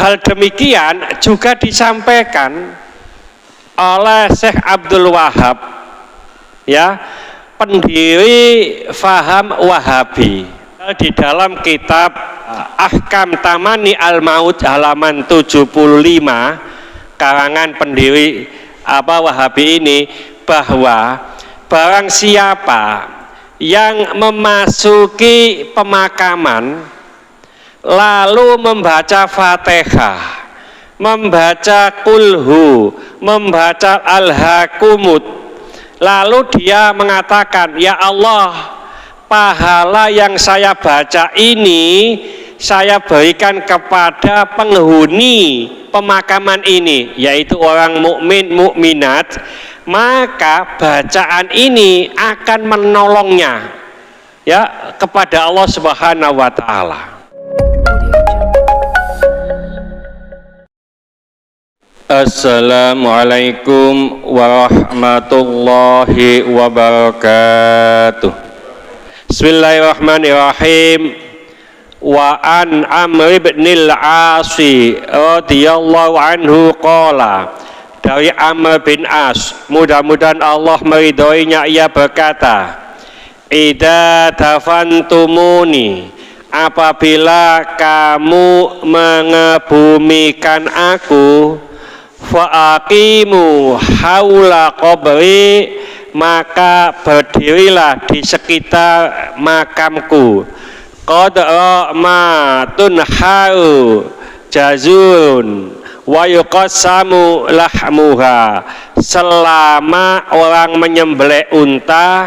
Hal demikian juga disampaikan oleh Syekh Abdul Wahab, ya, pendiri faham Wahabi, di dalam kitab Ahkam Tamani Al-Maut halaman 75 karangan pendiri Wahabi ini, bahwa barang siapa yang memasuki pemakaman lalu membaca Fatihah, membaca kulhu, membaca al-hakumut, lalu dia mengatakan, ya Allah, pahala yang saya baca ini saya berikan kepada penghuni pemakaman ini, yaitu orang mukmin mukminat, maka bacaan ini akan menolongnya, ya, kepada Allah Subhanahu wa taala. Assalamualaikum warahmatullahi wabarakatuh. Bismillahirrahmanirrahim. Wa an Amr bin al-Asi radhiyallahu anhu qala, dari Amr bin As, mudah-mudahan Allah meridhoinya, ia berkata, idza tafantumuni, apabila kamu mengebumikan aku, fa'aqimu haula qabri, maka berdirilah di sekitar makamku, qad ma tunharu jazurun wa yuqassamu lahmuha, selama orang menyembelih unta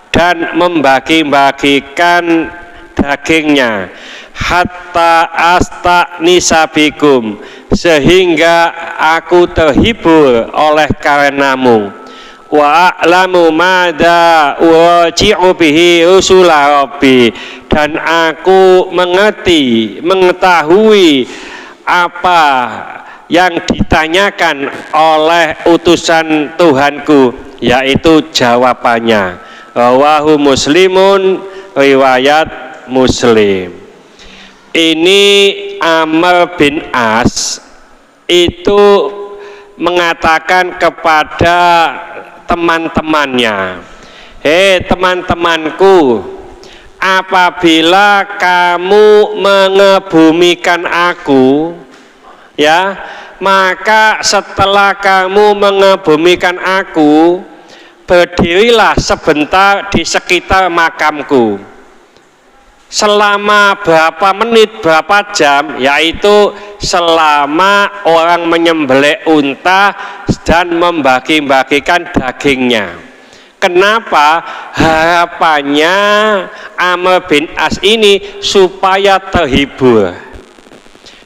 dan membagi-bagikan dagingnya, hatta astanisabikum, sehingga aku terhibur oleh karenamu, wa a'lamu madza uraji'u bihi rusula rabbi, dan aku mengetahui apa yang ditanyakan oleh utusan Tuhanku, yaitu jawabannya. Rawahu Muslimun, riwayat Muslim. Ini Amr bin As itu mengatakan kepada teman-temannya, hei teman-temanku, apabila kamu mengebumikan aku, ya, maka setelah kamu mengebumikan aku, berdirilah sebentar di sekitar makamku selama berapa menit, berapa jam, yaitu selama orang menyembelih unta dan membagi-bagikan dagingnya. Kenapa? Harapannya Amr bin As ini supaya terhibur,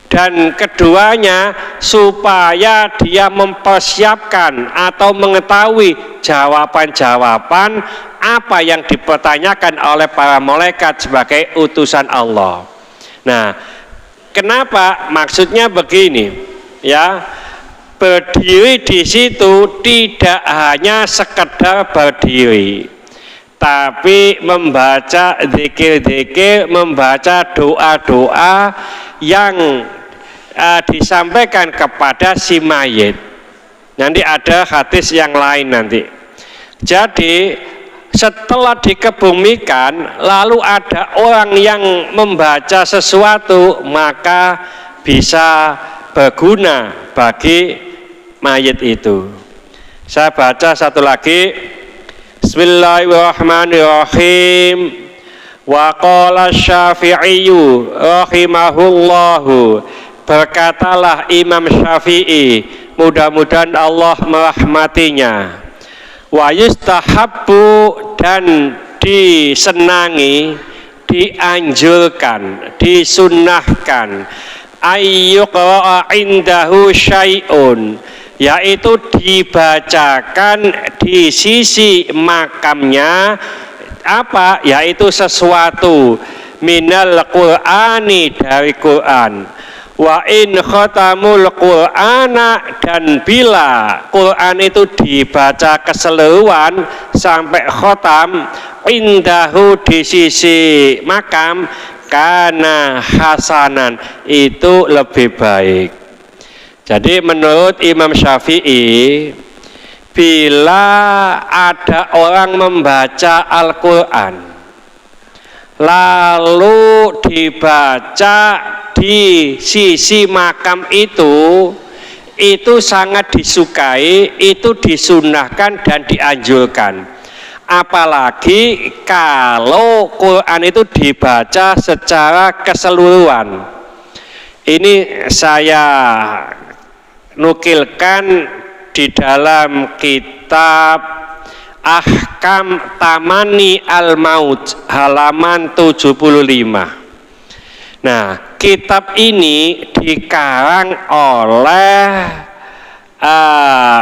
dan keduanya supaya dia mempersiapkan atau mengetahui jawaban-jawaban apa yang dipertanyakan oleh para malaikat sebagai utusan Allah. Nah, kenapa? Maksudnya begini, ya, berdiri di situ tidak hanya sekedar berdiri, tapi membaca zikir-zikir, membaca doa-doa yang disampaikan kepada si mayit. Nanti ada hadis yang lain nanti. Jadi setelah dikebumikan lalu ada orang yang membaca sesuatu, maka bisa berguna bagi mayit itu. Saya baca satu lagi. Bismillahirrahmanirrahim. Wa qala Syafi'iyyu rahimahullahu, berkatalah Imam Syafi'i, mudah-mudahan Allah merahmatinya, wa yustahabbu, dan disenangi, dianjurkan, disunnahkan, ayyuqra'a indahu syai'un, yaitu dibacakan di sisi makamnya apa? Yaitu sesuatu minal Qur'ani, dari Quran. Wa in khatamul Qur'ana, dan bila Quran itu dibaca keseluruhan sampai khatam, indahu, di sisi makam, kana hasanan, itu lebih baik. Jadi menurut Imam Syafi'i, bila ada orang membaca Al-Quran lalu dibaca di sisi makam itu sangat disukai, itu disunahkan dan dianjurkan. Apalagi kalau Quran itu dibaca secara keseluruhan. Ini saya nukilkan di dalam kitab Ahkam Tamani Al-Maut halaman 75. Nah, kitab ini dikarang oleh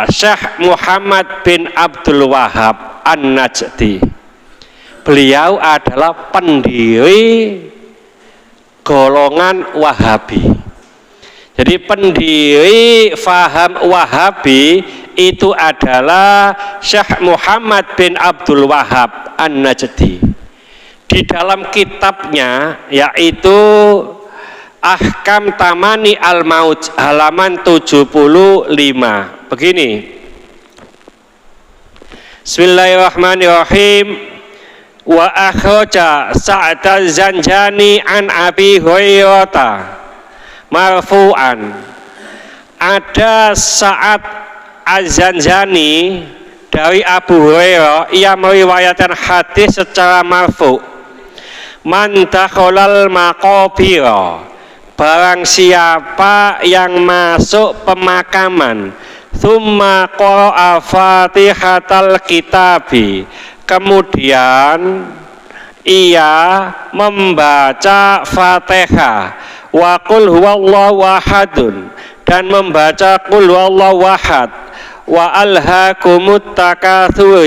Syekh Muhammad bin Abdul Wahab An-Najdi. Beliau adalah pendiri golongan Wahabi. Jadi pendiri faham Wahabi itu adalah Syekh Muhammad bin Abdul Wahab An-Najdi. Di dalam kitabnya yaitu Ahkam Tamani Al-Maut halaman 75 begini. Bismillahirrahmanirrahim. Wa akhraja Sa'd az-Zanjani an Abi Hurairah marfu'an. Ada Sa'ad Az-Zanjani dari Abu Hurairah, ia meriwayatkan hadis secara marfu'. Man dakhalal maqabira, barang siapa yang masuk pemakaman, tsumma qara'a fatihatal kitabi, kemudian ia membaca Fatihah, wa qul huwallahu ahadun, dan membaca qul huwallahu ahad, wa alhaakumut takatsur,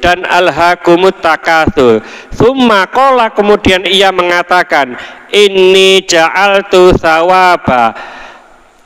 dan alhaakumut takatsur. Tsumma qala, kemudian ia mengatakan, inni ja'altu thawaba,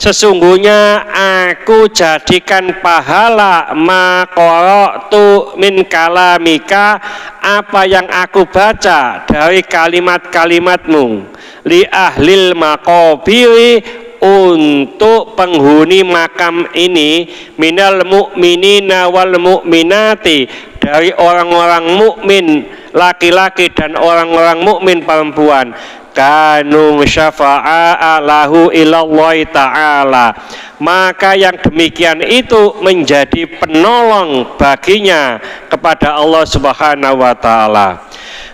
sesungguhnya aku jadikan pahala ma qara'tu min kalamika, apa yang aku baca dari kalimat-kalimatmu, li ahlil maqabiri, untuk penghuni makam ini, minal mu'minina wal mu'minati, dari orang-orang mukmin laki-laki dan orang-orang mukmin perempuan, kanu syafa'a lahu ilallahi ta'ala, maka yang demikian itu menjadi penolong baginya kepada Allah Subhanahu wa taala.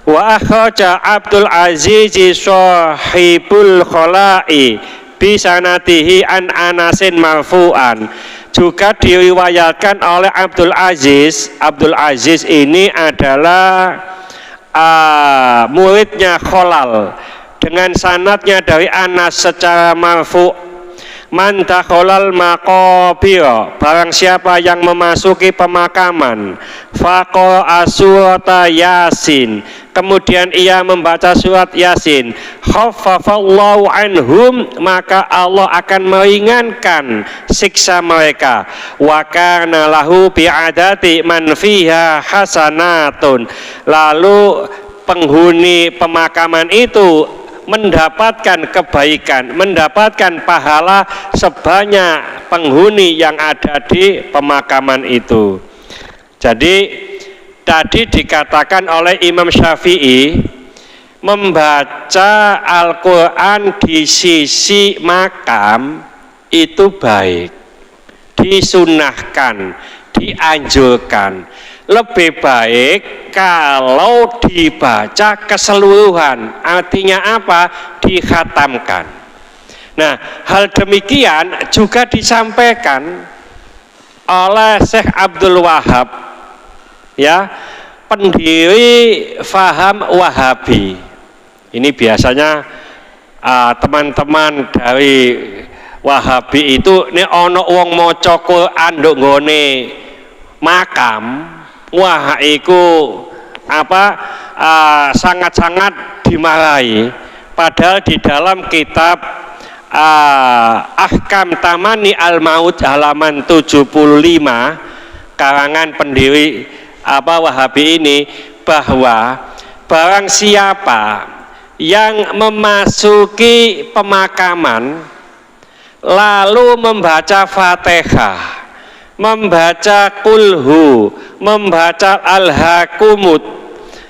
Wa akhraja Abdul Aziz sahibul khala'i bisanatihi an Anasin marfu'an, juga diriwayatkan oleh Abdul Aziz. Abdul Aziz ini adalah muridnya Khalal, dengan sanadnya dari Anas secara marfu'. Man dakhalal maqabira, barang siapa yang memasuki pemakaman, faqa'a surata Yasin, kemudian ia membaca surat Yasin, khaffafallahu anhum, maka Allah akan meringankan siksa mereka, wa kana lahu bi'adati man fiha hasanatun, lalu penghuni pemakaman itu mendapatkan kebaikan, mendapatkan pahala sebanyak penghuni yang ada di pemakaman itu. Jadi tadi dikatakan oleh Imam Syafi'i, membaca Al-Quran di sisi makam itu baik, disunahkan, dianjurkan. Lebih baik kalau dibaca keseluruhan, artinya apa? Dikhatamkan. Nah, hal demikian juga disampaikan oleh Syekh Abdul Wahab, ya, pendiri faham Wahabi. Ini biasanya teman-teman dari Wahabi itu ini ono wong maca Quran nduk nggone makam, wah iku sangat-sangat dimarahi. Padahal di dalam kitab Ahkam Tamani Al-Maut halaman 75 karangan pendiri Wahabi ini, bahwa barang siapa yang memasuki pemakaman lalu membaca Fatihah, membaca kulhu, membaca al-hakumut,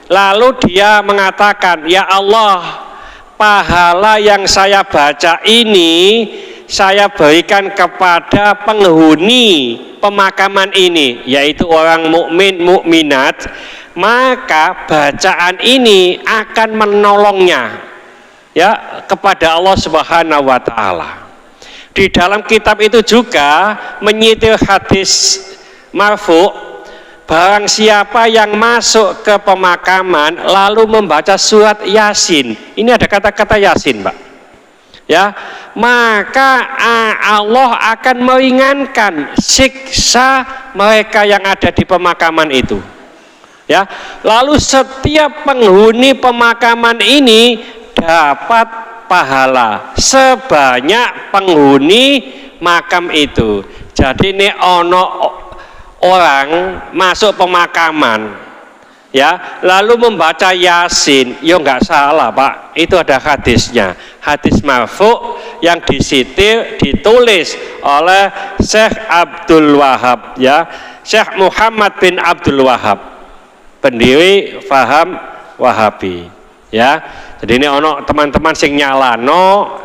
lalu dia mengatakan, ya Allah, pahala yang saya baca ini saya berikan kepada penghuni pemakaman ini, yaitu orang mukmin mukminat, maka bacaan ini akan menolongnya ya kepada Allah Subhanahu wa taala. Di dalam kitab itu juga menyitir hadis marfu, barang siapa yang masuk ke pemakaman lalu membaca surat Yasin, ini ada kata-kata Yasin, Pak, ya, maka Allah akan meringankan siksa mereka yang ada di pemakaman itu. Ya, lalu setiap penghuni pemakaman ini dapat pahala sebanyak penghuni makam itu. Jadi ini ono orang masuk pemakaman, ya, lalu membaca Yasin, ya nggak salah, Pak, itu ada hadisnya, hadis marfu yang ditulis oleh Syekh Abdul Wahab, ya, Syekh Muhammad bin Abdul Wahab, pendiri Faham Wahabi, ya. Jadi ini ono teman-teman sing nyalano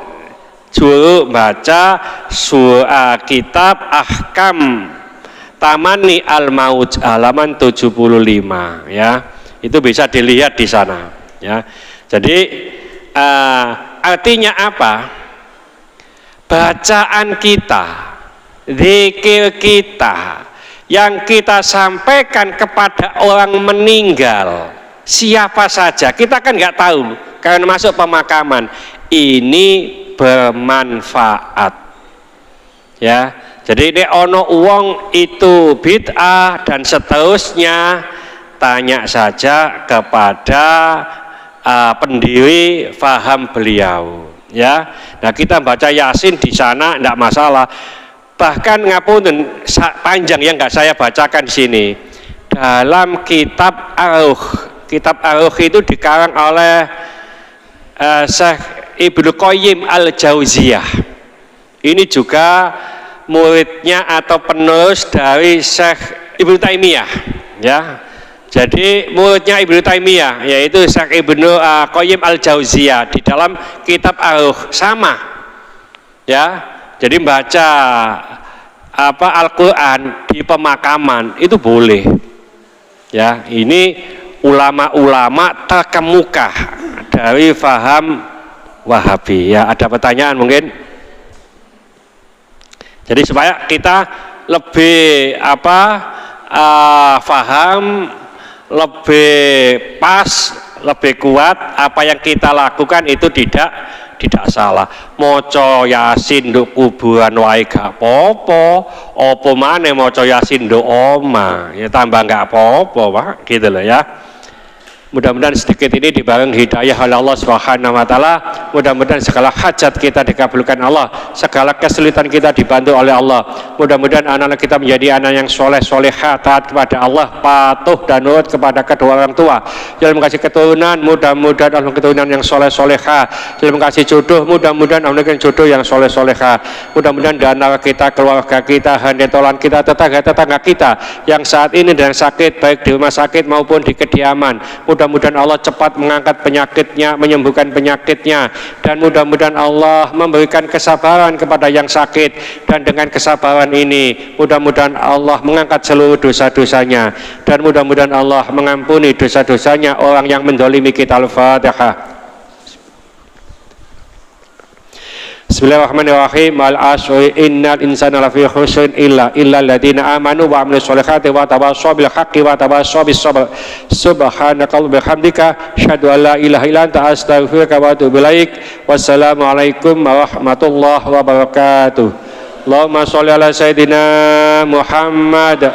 juru baca surah kitab Ahkam Tamani Al-Maut halaman 75, ya. Itu bisa dilihat di sana, ya. Jadi artinya apa? Bacaan kita, zikir kita yang kita sampaikan kepada orang meninggal, siapa saja, kita kan nggak tahu karena masuk pemakaman, ini bermanfaat, ya. Jadi ini ono uang itu bid'ah dan seterusnya, tanya saja kepada pendiri Faham beliau, ya. Nah, kita baca Yasin di sana tidak masalah. Bahkan ngapunten panjang yang nggak saya bacakan di sini, dalam kitab Ar-Ruh itu dikarang oleh Syekh Ibnu Qayyim Al-Jauziyah. Ini juga muridnya atau penerus dari Syekh Ibnu Taimiyah, ya. Jadi muridnya Ibnu Taimiyah yaitu Syekh Ibnu Qayyim Al-Jauziyah di dalam kitab Ar-Ruh sama, ya. Jadi baca Al-Quran di pemakaman itu boleh, ya. Ini ulama-ulama terkemuka dari Faham Wahabi, ya. Ada pertanyaan mungkin? Jadi supaya kita lebih faham, lebih pas, lebih kuat, apa yang kita lakukan itu tidak salah. Maca Yasin nduk kuburan wae gak apa-apa, apa maneh maca Yasin nduk oma, ya tambah gak apa-apa, Pak, gitu loh, ya. Mudah-mudahan sedikit ini dibareng hidayah oleh Allah Subhanahu wa taala. Mudah-mudahan segala hajat kita dikabulkan Allah, segala kesulitan kita dibantu oleh Allah. Mudah-mudahan anak-anak kita menjadi anak yang soleh solehah, taat kepada Allah, patuh dan nurut kepada kedua orang tua. Dalam kasih keturunan, mudah-mudahan Allah keturunan yang soleh solehah. Dalam kasih jodoh, mudah-mudahan Allah jodoh yang soleh solehah. Mudah-mudahan di antara kita, keluarga kita, handetolan kita, tetangga-tetangga kita yang saat ini dan sakit, baik di rumah sakit maupun di kediaman, mudah-mudahan Allah cepat mengangkat penyakitnya, menyembuhkan penyakitnya, dan mudah-mudahan Allah memberikan kesabaran kepada yang sakit, dan dengan kesabaran ini mudah-mudahan Allah mengangkat seluruh dosa-dosanya, dan mudah-mudahan Allah mengampuni dosa-dosanya orang yang mendolimi kita. Al-Fatihah. Bismillahirrahmanirrahim. Al-asri innal insana lafi khusrin illa alladziina amanu wa 'amilus sholihati wa tawassaw bil haqqi wa tawassaw bis sabr. Subhanakallahumma bihamdika asyhadu an la ilaha illa anta astaghfiruka wa atubu ilaik. Wassalamu alaikum warahmatullahi wabarakatuh. Allahumma sholli ala sayidina Muhammad